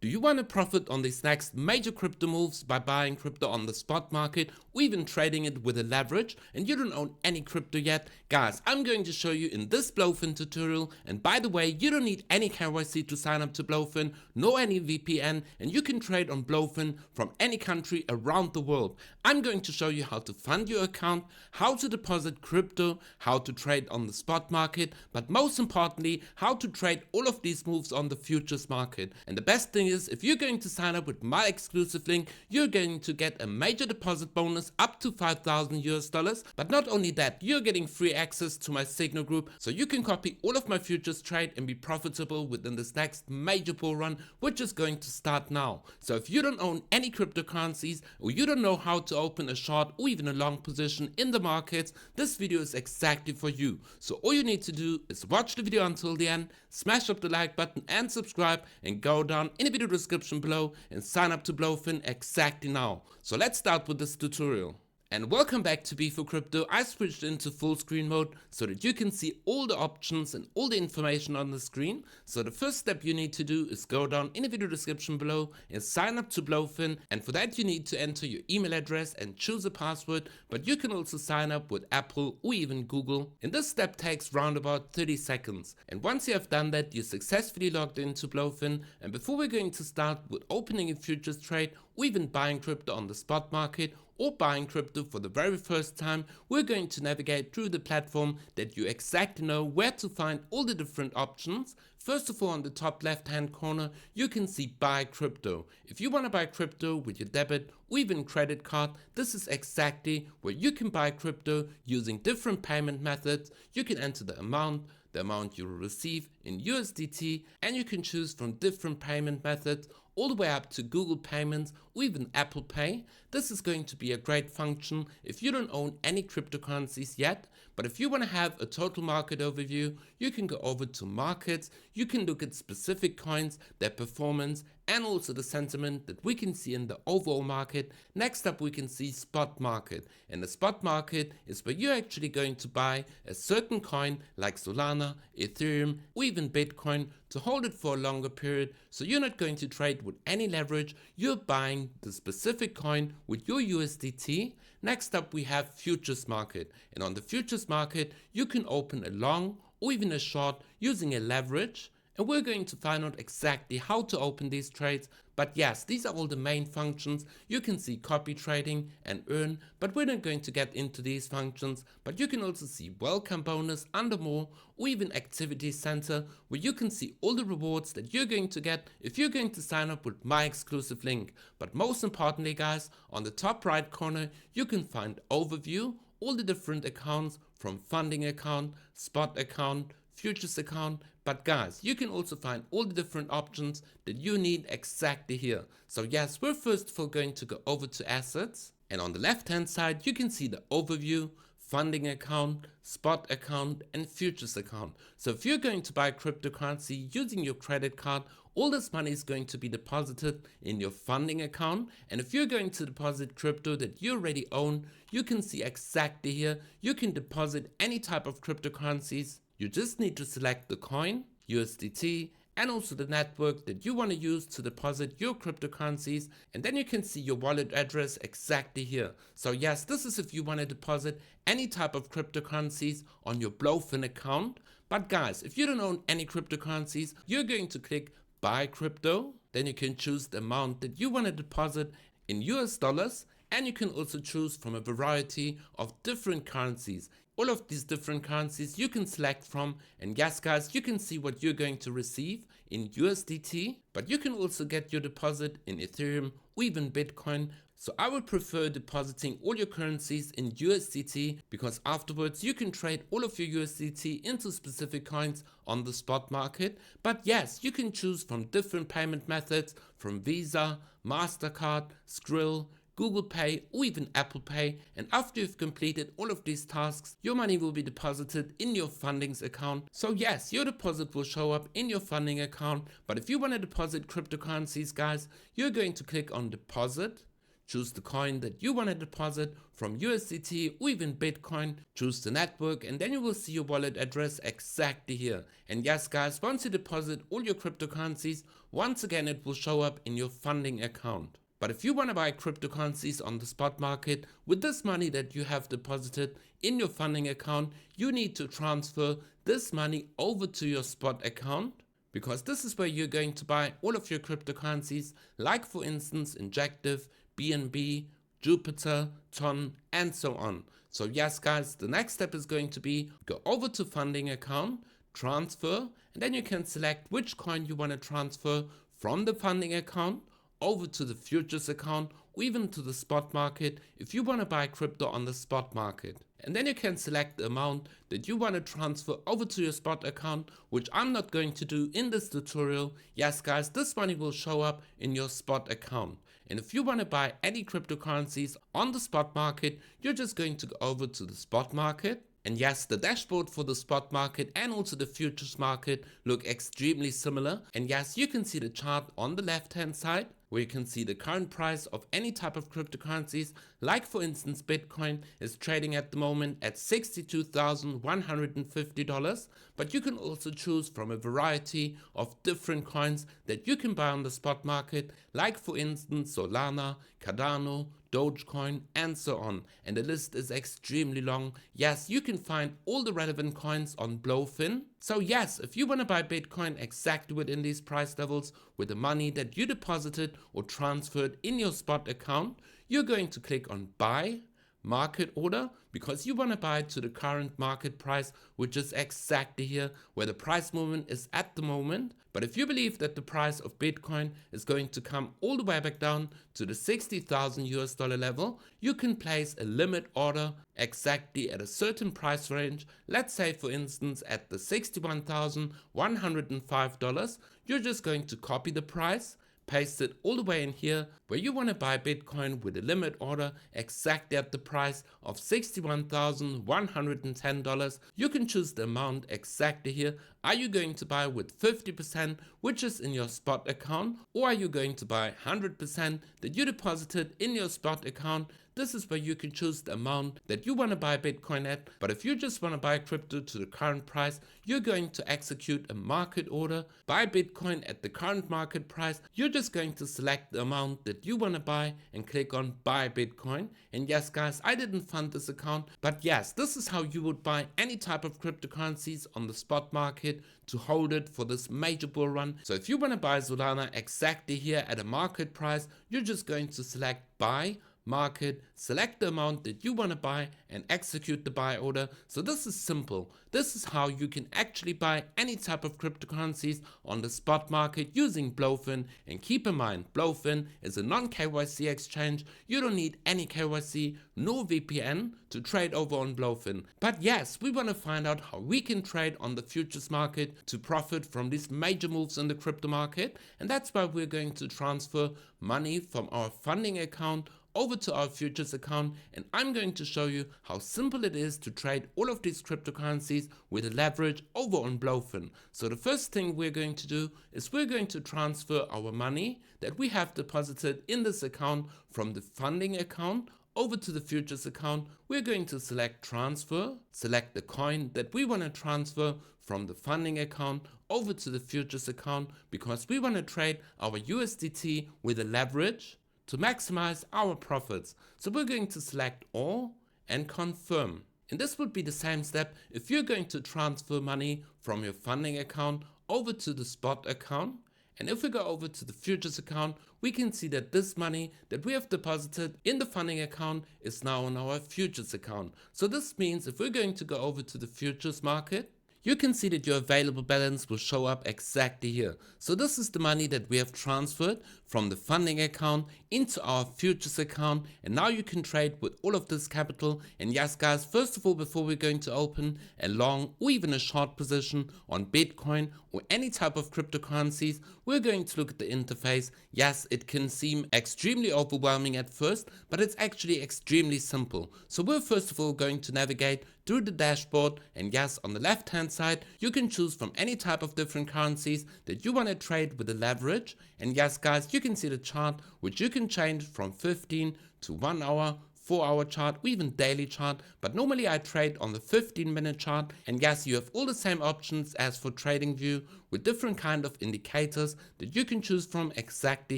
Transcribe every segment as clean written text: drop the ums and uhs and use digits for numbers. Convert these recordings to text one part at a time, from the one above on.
Do you want to profit on these next major crypto moves by buying crypto on the spot market or even trading it with a leverage and you don't own any crypto yet? Guys, I'm going to show you in this BloFin tutorial, and by the way, you don't need any KYC to sign up to BloFin, nor any VPN, and you can trade on BloFin from any country around the world. I'm going to show you how to fund your account, how to deposit crypto, how to trade on the spot market, but most importantly, how to trade all of these moves on the futures market. And the best thing is, if you're going to sign up with my exclusive link, you're going to get a major deposit bonus up to 5,000 US dollars. But not only that, you're getting free access to my Signal group, so you can copy all of my futures trade and be profitable within this next major bull run, which is going to start now. So if you don't own any cryptocurrencies, or you don't know how to open a short or even a long position in the markets, this video is exactly for you. So all you need to do is watch the video until the end, smash up the like button and subscribe, and go down in the video description below and sign up to BloFin exactly now. So let's start with this tutorial. And welcome back to B for Crypto. I switched into full screen mode so that you can see all the options and all the information on the screen. So the first step you need to do is go down in the video description below and sign up to BloFin. And for that you need to enter your email address and choose a password, but you can also sign up with Apple or even Google. And this step takes round about 30 seconds. And once you have done that, you successfully logged into BloFin. And before we're going to start with opening a futures trade or even buying crypto on the spot market, or buying crypto for the very first time, we're going to navigate through the platform that you exactly know where to find all the different options. First of all, on the top left hand corner, you can see buy crypto. If you want to buy crypto with your debit or even credit card, this is exactly where you can buy crypto using different payment methods. You can enter the amount you will receive in USDT, and you can choose from different payment methods all the way up to Google Payments or even Apple Pay. This is going to be a great function if you don't own any cryptocurrencies yet, but if you want to have a total market overview, you can go over to markets, you can look at specific coins, their performance, and also the sentiment that we can see in the overall market. Next up we can see spot market, and the spot market is where you're actually going to buy a certain coin like Solana, Ethereum, or even Bitcoin to hold it for a longer period. So you're not going to trade with any leverage, you're buying the specific coin with your USDT. Next up we have futures market, and on the futures market you can open a long or even a short using a leverage. And we're going to find out exactly how to open these trades. But yes, these are all the main functions. You can see copy trading and earn, but we're not going to get into these functions. But you can also see welcome bonus under more, or even activity center, where you can see all the rewards that you're going to get if you're going to sign up with my exclusive link. But most importantly guys, on the top right corner, you can find overview, all the different accounts from funding account, spot account, futures account. But guys, you can also find all the different options that you need exactly here. So yes, we're first of all going to go over to assets, and on the left hand side you can see the overview, funding account, spot account, and futures account. So if you're going to buy cryptocurrency using your credit card, all this money is going to be deposited in your funding account. And if you're going to deposit crypto that you already own, you can see exactly here, you can deposit any type of cryptocurrencies. You just need to select the coin, USDT, and also the network that you want to use to deposit your cryptocurrencies, and then you can see your wallet address exactly here. So yes, this is if you want to deposit any type of cryptocurrencies on your BloFin account. But guys, if you don't own any cryptocurrencies, you're going to click buy crypto, then you can choose the amount that you want to deposit in US dollars, and you can also choose from a variety of different currencies. All of these different currencies you can select from, and yes guys, you can see what you're going to receive in USDT, but you can also get your deposit in Ethereum or even Bitcoin. So I would prefer depositing all your currencies in USDT, because afterwards you can trade all of your USDT into specific coins on the spot market. But yes, you can choose from different payment methods from Visa, MasterCard, Skrill, Google Pay, or even Apple Pay. And after you've completed all of these tasks, your money will be deposited in your fundings account. So yes, your deposit will show up in your funding account. But if you want to deposit cryptocurrencies guys, you're going to click on deposit, choose the coin that you want to deposit from USDT or even Bitcoin, choose the network, and then you will see your wallet address exactly here. And yes guys, once you deposit all your cryptocurrencies, once again it will show up in your funding account. But if you want to buy cryptocurrencies on the spot market with this money that you have deposited in your funding account, you need to transfer this money over to your spot account, because this is where you're going to buy all of your cryptocurrencies, like for instance Injective, BNB, Jupiter, Ton, and so on. So yes guys, the next step is going to be go over to funding account, transfer, and then you can select which coin you want to transfer from the funding account over to the futures account or even to the spot market if you want to buy crypto on the spot market. And then you can select the amount that you want to transfer over to your spot account, which I'm not going to do in this tutorial. Yes guys, this money will show up in your spot account. And if you want to buy any cryptocurrencies on the spot market, you're just going to go over to the spot market. And yes, the dashboard for the spot market and also the futures market look extremely similar. And yes, you can see the chart on the left hand side, where you can see the current price of any type of cryptocurrencies, like for instance Bitcoin is trading at the moment at $62,150, but you can also choose from a variety of different coins that you can buy on the spot market, like for instance Solana, Cardano, Dogecoin, and so on. And the list is extremely long. Yes, you can find all the relevant coins on BloFin. So yes, if you want to buy Bitcoin exactly within these price levels with the money that you deposited or transferred in your spot account, you're going to click on buy market order, because you want to buy to the current market price, which is exactly here where the price movement is at the moment. But if you believe that the price of Bitcoin is going to come all the way back down to the 60,000 US dollar level, you can place a limit order exactly at a certain price range. Let's say for instance at the $61,105, you're just going to copy the price, paste it all the way in here where you want to buy Bitcoin with a limit order exactly at the price of $61,110. You can choose the amount exactly here. Are you going to buy with 50%, which is in your spot account, or are you going to buy 100% that you deposited in your spot account? This is where you can choose the amount that you want to buy Bitcoin at. But if you just want to buy crypto to the current price, you're going to execute a market order, buy Bitcoin at the current market price. You're just going to select the amount that you want to buy and click on buy Bitcoin. And yes guys, I didn't fund this account, but yes, this is how you would buy any type of cryptocurrencies on the spot market to hold it for this major bull run. So if you want to buy Solana exactly here at a market price, you're just going to select buy market, select the amount that you want to buy and execute the buy order. So this is simple. This is how you can actually buy any type of cryptocurrencies on the spot market using BloFin. And keep in mind, BloFin is a non-KYC exchange. You don't need any KYC nor VPN to trade over on BloFin. But yes, we want to find out how we can trade on the futures market to profit from these major moves in the crypto market. And that's why we're going to transfer money from our funding account over to our futures account, and I'm going to show you how simple it is to trade all of these cryptocurrencies with a leverage over on BloFin. So the first thing we're going to do is we're going to transfer our money that we have deposited in this account from the funding account over to the futures account. We're going to select transfer, select the coin that we want to transfer from the funding account over to the futures account, because we want to trade our USDT with a leverage to maximize our profits. So we're going to select all and confirm. And this would be the same step if you're going to transfer money from your funding account over to the spot account. And if we go over to the futures account, we can see that this money that we have deposited in the funding account is now on our futures account. So this means if we're going to go over to the futures market, you can see that your available balance will show up exactly here. So this is the money that we have transferred from the funding account into our futures account, and now you can trade with all of this capital. And yes guys, first of all, before we're going to open a long or even a short position on Bitcoin or any type of cryptocurrencies, we're going to look at the interface. Yes, it can seem extremely overwhelming at first, but it's actually extremely simple. So we're first of all going to navigate through the dashboard, and yes, on the left hand side you can choose from any type of different currencies that you want to trade with the leverage. And yes guys, you can see the chart which you can change from 15 to 1 hour, 4-hour chart, or even daily chart, but normally I trade on the 15-minute chart. And yes, you have all the same options as for TradingView with different kind of indicators that you can choose from exactly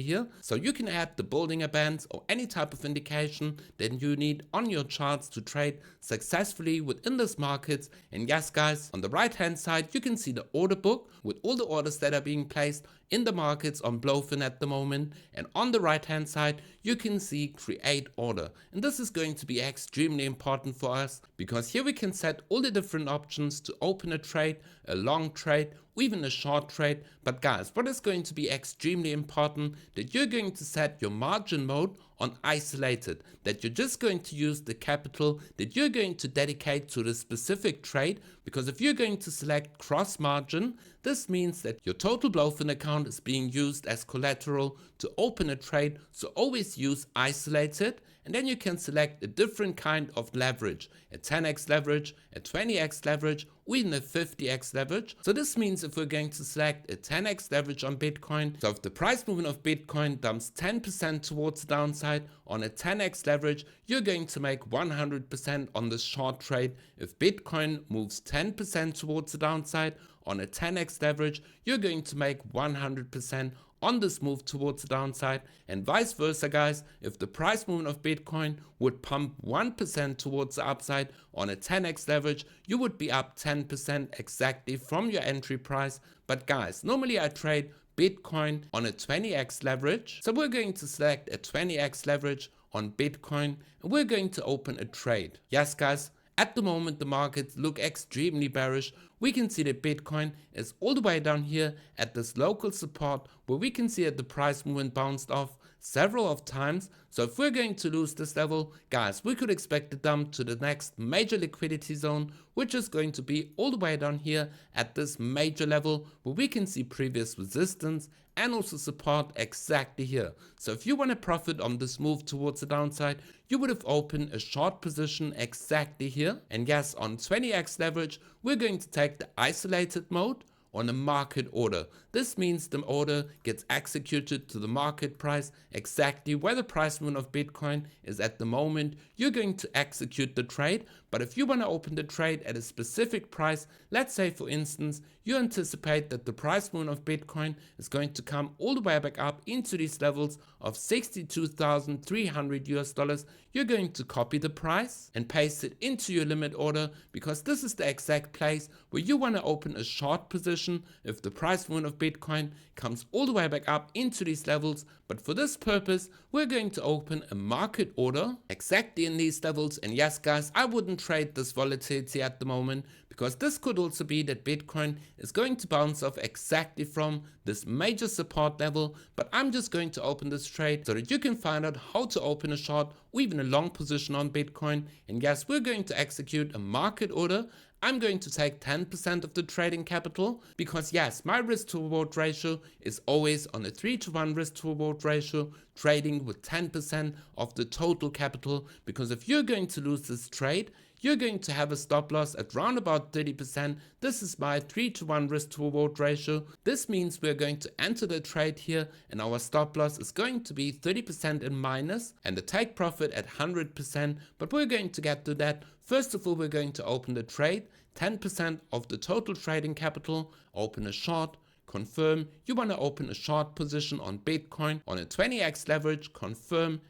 here. So you can add the Bollinger Bands or any type of indication that you need on your charts to trade successfully within this markets. And yes guys, on the right hand side you can see the order book with all the orders that are being placed in the markets on BloFin at the moment. And on the right hand side you can see create order, and this is going to be extremely important for us because here we can set all the different options to open a trade, a long trade, or even a short trade. But guys, what is going to be extremely important, that you're going to set your margin mode on isolated, that you're just going to use the capital that you're going to dedicate to the specific trade. Because if you're going to select cross margin, this means that your total BloFin account is being used as collateral to open a trade. So always use isolated, and then you can select a different kind of leverage, a 10x leverage, a 20x leverage, or even a 50x leverage. So this means if we're going to select a 10x leverage on Bitcoin, so if the price movement of Bitcoin dumps 10% towards the downside on a 10x leverage, you're going to make 100% on this short trade. If Bitcoin moves 10% towards the downside on a 10x leverage, you're going to make 100% on this move towards the downside. And vice versa guys, if the price movement of Bitcoin would pump 1% towards the upside on a 10x leverage, you would be up 10% exactly from your entry price. But guys, normally I trade Bitcoin on a 20x leverage, so we're going to select a 20x leverage on Bitcoin and we're going to open a trade. Yes guys, at the moment the markets look extremely bearish. We can see that Bitcoin is all the way down here at this local support where we can see that the price movement bounced off several of times. So if we're going to lose this level, guys, we could expect a dump to the next major liquidity zone, which is going to be all the way down here at this major level where we can see previous resistance and also support exactly here. So if you want to profit on this move towards the downside, you would have opened a short position exactly here. And yes, on 20x leverage, we're going to take the isolated mode on a market order. This means the order gets executed to the market price exactly where the price movement of Bitcoin is at the moment. You're going to execute the trade. But if you want to open the trade at a specific price, let's say for instance, you anticipate that the price movement of Bitcoin is going to come all the way back up into these levels of $62,300 you're going to copy the price and paste it into your limit order, because this is the exact place where you want to open a short position if the price movement of Bitcoin comes all the way back up into these levels. But for this purpose, we're going to open a market order exactly in these levels. And yes guys, I wouldn't trade this volatility at the moment, because this could also be that Bitcoin is going to bounce off exactly from this major support level. But I'm just going to open this trade so that you can find out how to open a short or even a long position on Bitcoin. And yes, we're going to execute a market order. I'm going to take 10% of the trading capital, because yes, my risk to reward ratio is always on a 3-to-1 risk to reward ratio, trading with 10% of the total capital. Because if you're going to lose this trade, you're going to have a stop loss at around about 30%. This is my 3-to-1 risk to reward ratio. This means we're going to enter the trade here and our stop loss is going to be 30% in minus and the take profit at 100%. But we're going to get to that. First of all, we're going to open the trade, 10% of the total trading capital, open a short, confirm. You want to open a short position on Bitcoin on a 20x leverage, confirm.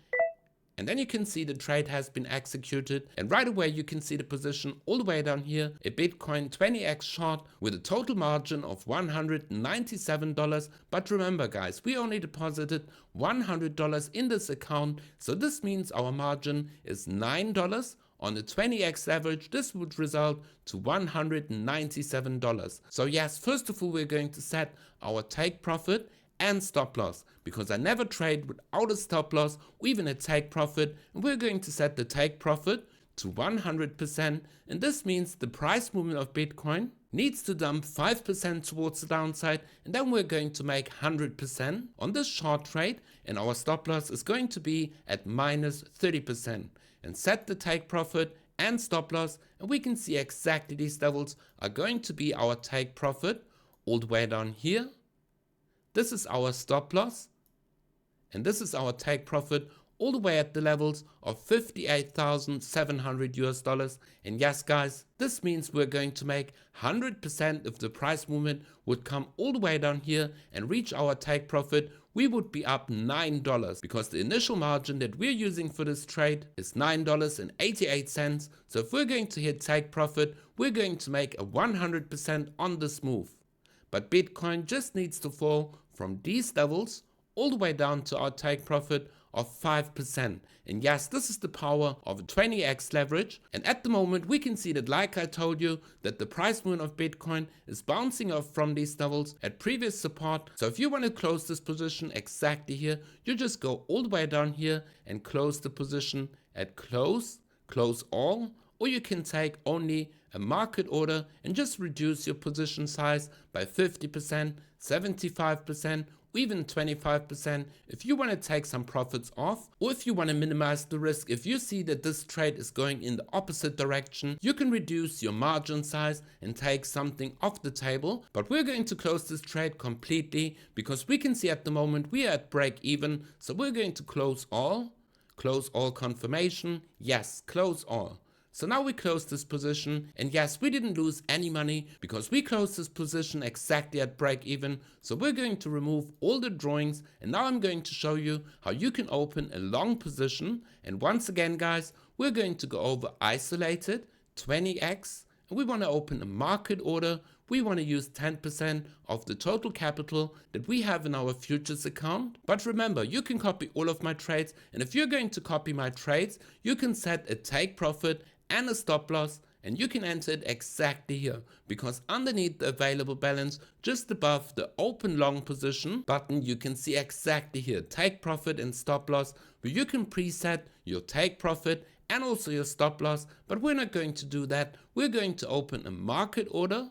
And then you can see the trade has been executed, and right away you can see the position all the way down here, a Bitcoin 20x short with a total margin of $197. But remember guys, we only deposited $100 in this account, so this means our margin is $9. On the 20x leverage, this would result to $197. So yes, first of all, we're going to set our take profit and stop loss, because I never trade without a stop loss or even a take profit. And we're going to set the take profit to 100%, and this means the price movement of Bitcoin needs to dump 5% towards the downside, and then we're going to make 100% on this short trade, and our stop loss is going to be at minus 30%. And set the take profit and stop loss, and we can see exactly these levels are going to be our take profit all the way down here. This is our stop loss, and this is our take profit all the way at the levels of 58,700 US dollars. And yes guys, this means we're going to make 100% if the price movement would come all the way down here and reach our take profit. We would be up $9 because the initial margin that we're using for this trade is $9.88. So if we're going to hit take profit, we're going to make a 100% on this move. But Bitcoin just needs to fall from these levels all the way down to our take profit of 5%. And yes, this is the power of a 20x leverage. And at the moment we can see that, like I told you, that the price movement of Bitcoin is bouncing off from these levels at previous support. So if you want to close this position exactly here, you just go all the way down here and close the position at close all, or you can take only a market order and just reduce your position size by 50%, 75%, even 25% if you want to take some profits off, or if you want to minimize the risk. If you see that this trade is going in the opposite direction, you can reduce your margin size and take something off the table. But we're going to close this trade completely because we can see at the moment we are at break even. So we're going to close all confirmation, yes, close all. So now we close this position, and yes, we didn't lose any money because we closed this position exactly at break even. So we're going to remove all the drawings, and now I'm going to show you how you can open a long position. And once again guys, we're going to go over isolated 20x, and we want to open a market order. We want to use 10% of the total capital that we have in our futures account. But remember, you can copy all of my trades, and if you're going to copy my trades, you can set a take profit and a stop loss, and you can enter it exactly here, because underneath the available balance, just above the open long position button, you can see exactly here take profit and stop loss, where you can preset your take profit and also your stop loss. But we're not going to do that. We're going to open a market order,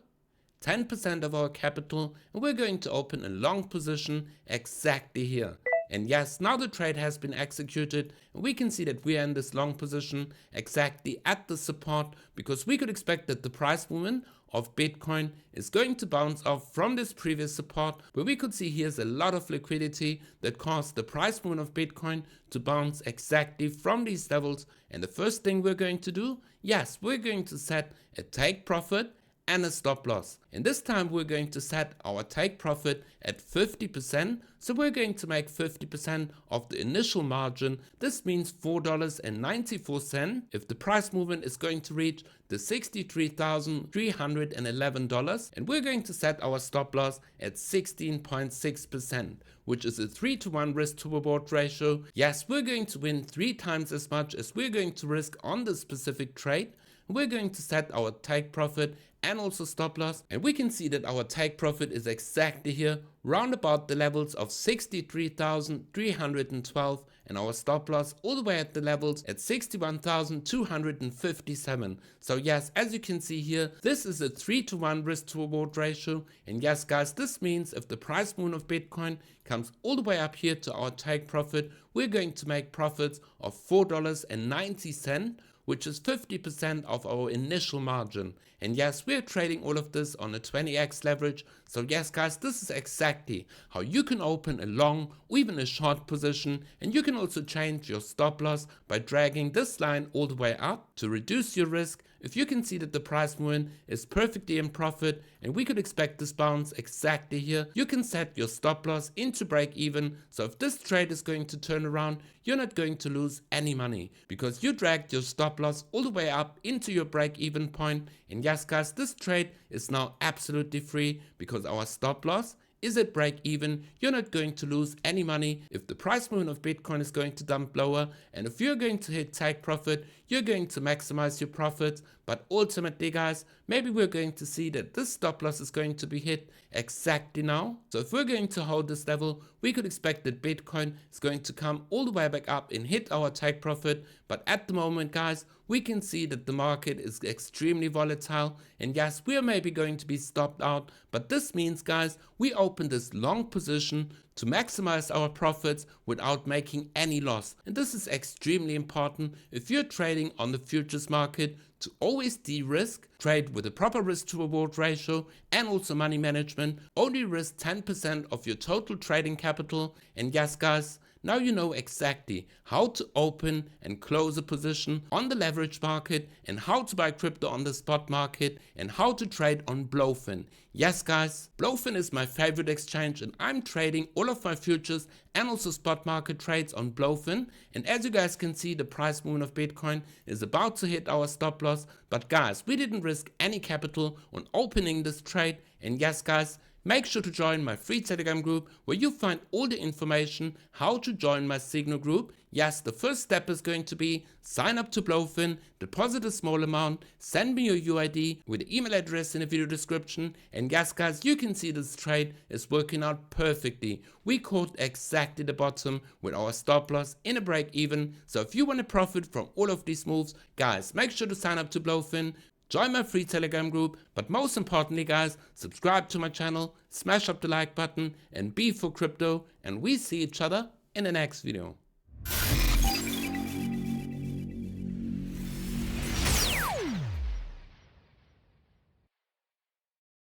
10% of our capital, and we're going to open a long position exactly here. And yes, now the trade has been executed, and we can see that we are in this long position exactly at the support, because we could expect that the price movement of Bitcoin is going to bounce off from this previous support, where we could see here's a lot of liquidity that caused the price movement of Bitcoin to bounce exactly from these levels. And the first thing we're going to do, yes, we're going to set a take profit and a stop loss. And this time we're going to set our take profit at 50%. So we're going to make 50% of the initial margin. This means $4.94 if the price movement is going to reach the $63,311. And we're going to set our stop loss at 16.6%, which is a 3-to-1 risk to reward ratio. Yes, we're going to win 3 times as much as we're going to risk on this specific trade. We're going to set our take profit and also stop loss, and we can see that our take profit is exactly here, round about the levels of 63,312, and our stop loss all the way at the levels at 61,257. So yes, as you can see here, this is a 3-to-1 risk to reward ratio. And yes guys, this means if the price movement of Bitcoin comes all the way up here to our take profit, we're going to make profits of $4.90, which is 50% of our initial margin. And yes, we're trading all of this on a 20x leverage. So yes guys, this is exactly how you can open a long or even a short position. And you can also change your stop loss by dragging this line all the way up to reduce your risk. If you can see that the price movement is perfectly in profit and we could expect this bounce exactly here, you can set your stop loss into break even. So if this trade is going to turn around, you're not going to lose any money because you dragged your stop loss all the way up into your break even point. And yes guys, this trade is now absolutely free because our stop loss is at break even. You're not going to lose any money if the price movement of Bitcoin is going to dump lower, and if you're going to hit take profit, you're going to maximize your profits. But ultimately guys, maybe we're going to see that this stop loss is going to be hit exactly now. So if we're going to hold this level, we could expect that Bitcoin is going to come all the way back up and hit our take profit. But at the moment guys, we can see that the market is extremely volatile, and yes, we are maybe going to be stopped out, but this means guys, we open this long position to maximize our profits without making any loss. And this is extremely important if you're trading on the futures market, to always de-risk, trade with a proper risk to reward ratio and also money management. Only risk 10% of your total trading capital. And yes guys, now you know exactly how to open and close a position on the leverage market, and how to buy crypto on the spot market, and how to trade on BloFin. Yes guys, BloFin is my favorite exchange, and I'm trading all of my futures and also spot market trades on BloFin. And as you guys can see, the price movement of Bitcoin is about to hit our stop loss. But guys, we didn't risk any capital on opening this trade. And yes guys, make sure to join my free Telegram group, where you find all the information how to join my Signal group. Yes, the first step is going to be sign up to BloFin, deposit a small amount, send me your UID with the email address in the video description. And yes guys, you can see this trade is working out perfectly. We caught exactly the bottom with our stop loss in a break even. So if you want to profit from all of these moves, guys, make sure to sign up to BloFin. Join my free Telegram group, but most importantly guys, subscribe to my channel, smash up the like button, and be for crypto, and we see each other in the next video.